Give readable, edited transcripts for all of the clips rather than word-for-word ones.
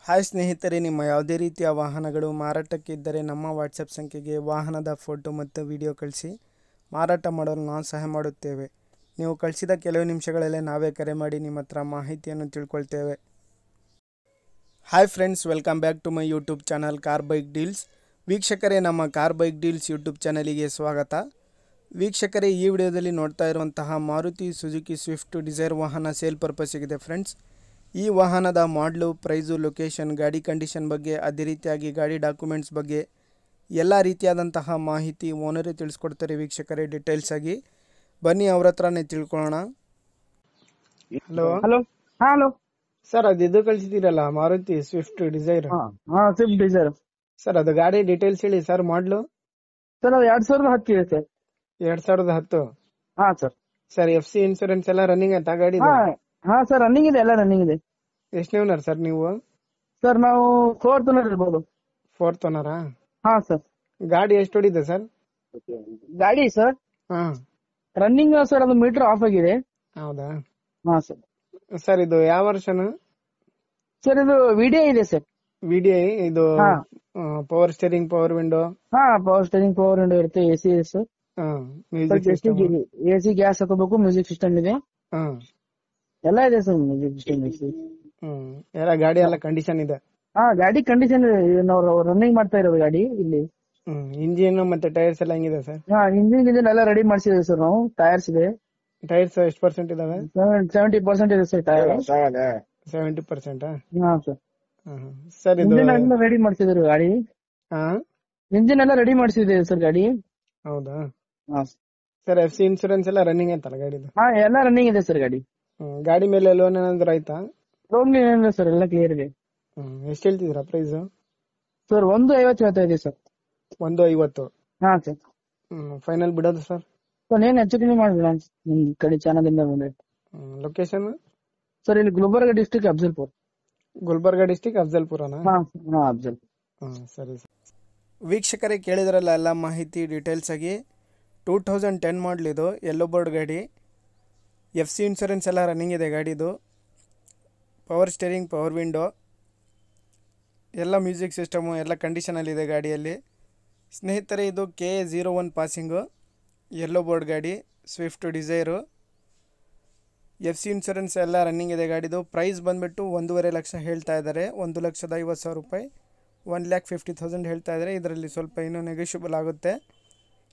Hi ಸ್ನೇಹಿತರೆ, ನಿಮ್ಮ ಯಾವುದೇ ರೀತಿಯ ವಾಹನಗಳು ಮಾರಾಟಕ್ಕೆ ಇದ್ದರೆ ನಮ್ಮ ವಾಟ್ಸಪ್ ಸಂಖ್ಯೆಗೆ ವಾಹನದ ಫೋಟೋ ಮತ್ತು ವಿಡಿಯೋ ಕಳಿಸಿ ಮಾರಾಟ ಮಾಡಲು ನಾವು ಸಹಾಯ ಮಾಡುತ್ತೇವೆ. ನೀವು ಕಳಿಸಿದ ಕೆಲವು ನಿಮಿಷಗಳಲ್ಲೇ ನಾವೇ ಕರೆ ಮಾಡಿ ನಿಮ್ಮ ಹತ್ರ ಮಾಹಿತಿಯನ್ನು ತಿಳ್ಕೊಳ್ತೇವೆ. Hi friends, welcome back to my YouTube channel car bike deals. ವೀಕ್ಷಕರೇ, ನಮ್ಮ ಕಾರ್ ಬೈಕ್ ಡೀಲ್ಸ್ ಯೂಟ್ಯೂಬ್ ಚಾನಲಿಗೆ ಸ್ವಾಗತ. ವೀಕ್ಷಕರೇ, ಈ ವಿಡಿಯೋದಲ್ಲಿ ನೋಡ್ತಾ ಇರುವಂತಹ ಮಾರುತಿ ಸುಜುಕಿ ಸ್ವಿಫ್ಟ್ ಡಿಸೈರ್ ವಾಹನ ಸೇಲ್ ಪರ್ಪಸ್ಸಿಗಿದೆ ಫ್ರೆಂಡ್ಸ್. ಈ ವಾಹನದ ಮಾಡಲು, ಪ್ರೈಸು, ಲೊಕೇಶನ್, ಗಾಡಿ ಕಂಡೀಷನ್ ಬಗ್ಗೆ, ಅದೇ ರೀತಿಯಾಗಿ ಗಾಡಿ ಡಾಕ್ಯುಮೆಂಟ್ಸ್ ಬಗ್ಗೆ ಎಲ್ಲ ರೀತಿಯಾದಂತಹ ಮಾಹಿತಿ ಓನರೇ ತಿಳಿಸ್ಕೊಡ್ತಾರೆ ವೀಕ್ಷಕರೇ ಡೀಟೇಲ್ಸ್ ಆಗಿ. ಬನ್ನಿ ಅವ್ರ ಹತ್ರನೇ ತಿಳ್ಕೊಳ್ಳೋಣ. ಹಲೋ ಹಲೋ ಸರ್, ಅದು ಇದು ಕಳಿಸಿದ್ದೀರಲ್ಲ Maruti Swift Dzire. Swift Dzire sir, ಅದು ಗಾಡಿ ಡೀಟೇಲ್ಸ್ ಹೇಳಿ ಸರ್. ಮಾಡಲು ಸರ್, ಅದು 2010 ಇದೆ ಸರ್. 2010. ಹಾ ಸರ್. ಸರ್, FC ಇನ್ಸೂರೆನ್ಸ್ ಎಲ್ಲ ರನ್ನಿಂಗ್ ಆಯ್ತಾ ಗಾಡಿ? ಹಾ ಸರ್, ರನ್ನಿಂಗ್ ಇದೆ, ಎಲ್ಲ ರನ್ನಿಂಗ್ ಇದೆ. ಎಷ್ಟನೇ ಓನರ್ ಸರ್ ನೀವು? ಸರ್, ನಾವು 4th ಓನರ್ ಇರ್ಬೋದು. 4th ಓನರಾ? ಹಾ ಸರ್. ಗಾಡಿ ಎಷ್ಟು ಹೊಡಿದೆ ಸರ್? ಗಾಡಿ ಸರ್ ಹಾ ರನ್ನಿಂಗ್ ಸರ್, ಅದು ಮೀಟರ್ ಆಫ್ ಆಗಿದೆ. ಹೌದಾ ಹಾ ಸರ್. ಸರ್, ಇದು ಯಾವ ವರ್ಷನ್? ಸರ್, ಇದು ವಿಡಿಯೋ ಇದೆ ಸರ್. VDI ಇದು ಹಾ. ಪವರ್ ಸ್ಟೇರಿಂಗ್, ಪವರ್ ವಿಂಡೋ, ಹಾ, ಪವರ್ ಸ್ಟೇರಿಂಗ್, ಪವರ್ ವಿಂಡೋ ಇರುತ್ತೆ, AC ಇದೆ sir. Music system. AC gas ಹಾಕೋಬೇಕು, ಮ್ಯೂಸಿಕ್ ಸಿಸ್ಟಮ್ ಇದೆ, ಎಲ್ಲ ಇದೆ ಸರ್. ಮ್ಯೂಸಿಕ್ ಸಿಸ್ಟಮ್ ಎಲ್ಲ ಗಾಡಿ ಎಲ್ಲ ಕಂಡೀಷನ್ ಇದೆ. ಹಾ, ಗಾಡಿ ಕಂಡೀಷನ್ ನಾವು ರನ್ನಿಂಗ್ ಮಾಡ್ತಾ ಇರೋದು ಗಾಡಿ ಇಲ್ಲಿ. ಇಂಜಿನ್ ಮತ್ತೆ ಟೈರ್ಸ್ ಎಲ್ಲ ಹೆಂಗಿದೆ ಸರ್? ಹಾ, ಇಂಜಿನ್ ಎಲ್ಲ ರೆಡಿ ಮಾಡಿಸಿದ್ವಿ ಸರ್ ನಾವು. ಟೈರ್ಸ್ ಇದೆ. ಟೈರ್ಸ್ ಎಷ್ಟು ಪರ್ಸೆಂಟ್ ಇದಾವೆ? 70% ಇದೆ ಸರ್ ಟೈರ್. 70%? ಹಾ ಸರ್. ಸರ್, ಇದು ಇಂಜಿನ್ ಎಲ್ಲ ರೆಡಿ ಮಾಡಿಸಿದ್ರು ಗಾಡಿ. ಇಂಜಿನ್ ಎಲ್ಲ ರೆಡಿ ಮಾಡಿಸಿದೆ ಸರ್ ಗಾಡಿ. ಹೌದಾ ಹಾ ಸರ್. FC ಇನ್ಸೂರೆನ್ಸ್ ಎಲ್ಲ ರನ್ನಿಂಗ್ ಅಂತಲ್ಲ ಗಾಡಿದು? ಹಾ, ಎಲ್ಲ ರನ್ನಿಂಗ್ ಇದೆ ಸರ್ ಗಾಡಿ. ಗಾಡಿ ಮೇಲೆ ಲೋನ್ ಏನಾದ್ರು ಆಯ್ತಾ? ಲೋನ್ ಏನಿಲ್ಲ ಸರ್, ಎಲ್ಲ ಕ್ಲಿಯರ್ ಇದೆ. ಎಷ್ಟು ಹೇಳ್ತಿದ್ದೀರಾ ಪ್ರೈಸ್? ಸರ್, 150 ಹೇಳ್ತಾ ಇದೆ ಸರ್. 150? ಹಾ ಸರ್. ಫೈನಲ್ ಬಿಡೋದು ಸರ್? ಸರ್, ಏನ್ ಹೆಚ್ಚು ಕಡಿಮೆ ಮಾಡಿಲ್ಲ ನಿಮ್ ಕಡೆ ಚಾನಲ್ ಇಂದ ಬಂದ್ರೆ. ಲೊಕೇಶನ್ ಸರ್, ಇಲ್ಲಿ ಗುಲ್ಬರ್ಗ ಡಿಸ್ಟ್ರಿಕ್ಟ್ ಅಫ್ಜಲ್ಪುರ್. ಗುಲ್ಬರ್ಗ ಡಿಸ್ಟಿಕ್ ಅಫ್ಜಲ್ಪುರನಾ? ಹಾ ಅಫ್ಜಲ್ಪುರ್. ಸರಿ ಸರ್. ವೀಕ್ಷಕರೇ, ಕೇಳಿದ್ರಲ್ಲ ಎಲ್ಲ ಮಾಹಿತಿ ಡೀಟೇಲ್ಸ್ ಆಗಿ. 2010 ಮಾಡಲ್ ಇದು, ಯೆಲ್ಲೋ ಬೋರ್ಡ್ ಗಾಡಿ. FC ಇನ್ಸೂರೆನ್ಸ್ ಎಲ್ಲ ರನ್ನಿಂಗ್ ಇದೆ ಗಾಡಿದು. ಪವರ್ ಸ್ಟೇರಿಂಗ್, ಪವರ್ ವಿಂಡೋ, ಎಲ್ಲ ಮ್ಯೂಸಿಕ್ ಸಿಸ್ಟಮು ಎಲ್ಲ ಕಂಡೀಷನಲ್ಲಿದೆ ಗಾಡಿಯಲ್ಲಿ. ಸ್ನೇಹಿತರೆ, ಇದು KA01 ಪಾಸಿಂಗು, ಯೆಲ್ಲೋ ಬೋರ್ಡ್ ಗಾಡಿ, ಸ್ವಿಫ್ಟ್ ಡಿಸೈರು. FC ಇನ್ಸೂರೆನ್ಸ್ ಎಲ್ಲ ರನ್ನಿಂಗ್ ಇದೆ ಗಾಡಿದು. ಪ್ರೈಸ್ ಬಂದುಬಿಟ್ಟು 1.5 ಲಕ್ಷ ಹೇಳ್ತಾ ಇದ್ದಾರೆ. 1,50,000 ರೂಪಾಯಿ, 1,50,000 ಹೇಳ್ತಾ ಇದ್ದಾರೆ. ಇದರಲ್ಲಿ ಸ್ವಲ್ಪ ಇನ್ನೂ ನೆಗೋಷಿಯಬಲ್ ಆಗುತ್ತೆ.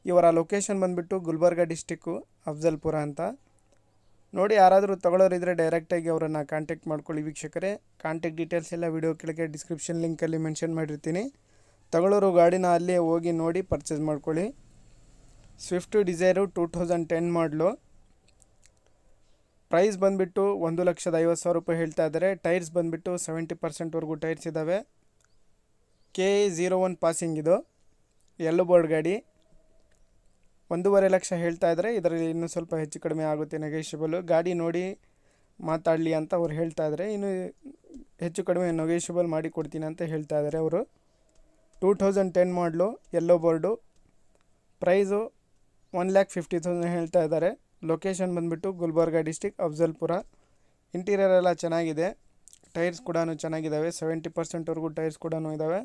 ಇವರ ಲೊಕೇಶನ್ ಬಂದುಬಿಟ್ಟು ಗುಲ್ಬರ್ಗ ಡಿಸ್ಟಿಕ್ಕು ಅಫ್ಜಲ್ಪುರ ಅಂತ. ನೋಡಿ, ಯಾರಾದರೂ ತಗೊಳ್ಳೋರಿದ್ದರೆ ಡೈರೆಕ್ಟಾಗಿ ಅವರನ್ನು ಕಾಂಟ್ಯಾಕ್ಟ್ ಮಾಡ್ಕೊಳ್ಳಿ ವೀಕ್ಷಕರೇ. ಕಾಂಟ್ಯಾಕ್ಟ್ ಡೀಟೇಲ್ಸ್ ಎಲ್ಲ ವಿಡಿಯೋ ಕೆಳಗೆ ಡಿಸ್ಕ್ರಿಪ್ಷನ್ ಲಿಂಕಲ್ಲಿ ಮೆನ್ಷನ್ ಮಾಡಿರ್ತೀನಿ. ತಗೊಳ್ಳೋರು ಗಾಡಿನ ಅಲ್ಲೇ ಹೋಗಿ ನೋಡಿ ಪರ್ಚೇಸ್ ಮಾಡ್ಕೊಳ್ಳಿ. ಸ್ವಿಫ್ಟ್ ಡಿಸೈರು 2010 ಮಾಡಲು. ಪ್ರೈಸ್ ಬಂದುಬಿಟ್ಟು 1,50,000 ರೂಪಾಯಿ ಹೇಳ್ತಾ ಇದ್ದಾರೆ. ಟೈರ್ಸ್ ಬಂದುಬಿಟ್ಟು 70%ವರೆಗೂ ಟೈರ್ಸ್ ಇದ್ದಾವೆ. KA01 ಪಾಸಿಂಗ್ ಇದು, ಯೆಲ್ಲೋ ಬೋರ್ಡ್ ಗಾಡಿ. 1.5 ಲಕ್ಷ ಹೇಳ್ತಾ ಇದ್ದಾರೆ. ಇದರಲ್ಲಿ ಇನ್ನೂ ಸ್ವಲ್ಪ ಹೆಚ್ಚು ಕಡಿಮೆ ಆಗುತ್ತೆ, ನೆಗೋಷಿಯಬಲ್. ಗಾಡಿ ನೋಡಿ ಮಾತಾಡಲಿ ಅಂತ ಅವ್ರು ಹೇಳ್ತಾ ಇದ್ದಾರೆ. ಇನ್ನು ಹೆಚ್ಚು ಕಡಿಮೆ ನೆಗೋಷಿಯಬಲ್ ಮಾಡಿ ಕೊಡ್ತೀನಿ ಅಂತ ಹೇಳ್ತಾ ಇದ್ದಾರೆ ಅವರು. 2010 ಮಾಡಲು, ಯೆಲ್ಲೋ ಬೋರ್ಡು. ಪ್ರೈಸು 1,50,000 ಹೇಳ್ತಾ ಇದ್ದಾರೆ. ಲೊಕೇಶನ್ ಬಂದುಬಿಟ್ಟು ಗುಲ್ಬರ್ಗ ಡಿಸ್ಟಿಕ್ ಅಫ್ಜಲ್ಪುರ. ಇಂಟೀರಿಯರ್ ಎಲ್ಲ ಚೆನ್ನಾಗಿದೆ, ಟೈರ್ಸ್ ಕೂಡ ಚೆನ್ನಾಗಿದ್ದಾವೆ. 70%ವರೆಗೂ ಟೈರ್ಸ್ ಕೂಡ ಇದ್ದಾವೆ.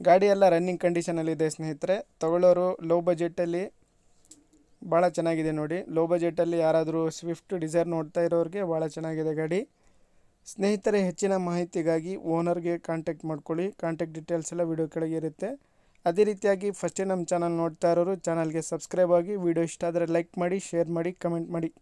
ಗಾಡಿ ಎಲ್ಲ ರನ್ನಿಂಗ್ ಕಂಡೀಷನಲ್ಲಿದೆ ಸ್ನೇಹಿತರೆ. ತಗೊಳ್ಳೋರು ಲೋ ಬಜೆಟಲ್ಲಿ ಭಾಳ ಚೆನ್ನಾಗಿದೆ ನೋಡಿ. ಲೋ ಬಜೆಟಲ್ಲಿ ಯಾರಾದರೂ ಸ್ವಿಫ್ಟ್ ಡಿಸೈರ್ ನೋಡ್ತಾ ಇರೋರಿಗೆ ಭಾಳ ಚೆನ್ನಾಗಿದೆ ಗಾಡಿ. ಸ್ನೇಹಿತರೆ, ಹೆಚ್ಚಿನ ಮಾಹಿತಿಗಾಗಿ ಓನರ್ಗೆ ಕಾಂಟ್ಯಾಕ್ಟ್ ಮಾಡ್ಕೊಳ್ಳಿ. ಕಾಂಟ್ಯಾಕ್ಟ್ ಡೀಟೇಲ್ಸ್ ಎಲ್ಲ ವಿಡಿಯೋ ಕೆಳಗೆ ಇರುತ್ತೆ. ಅದೇ ರೀತಿಯಾಗಿ ಫಸ್ಟೇ ನಮ್ಮ ಚಾನಲ್ ನೋಡ್ತಾ ಇರೋರು ಚಾನಲ್ಗೆ ಸಬ್ಸ್ಕ್ರೈಬ್ ಆಗಿ. ವಿಡಿಯೋ ಇಷ್ಟ ಆದರೆ ಲೈಕ್ ಮಾಡಿ, ಶೇರ್ ಮಾಡಿ, ಕಮೆಂಟ್ ಮಾಡಿ.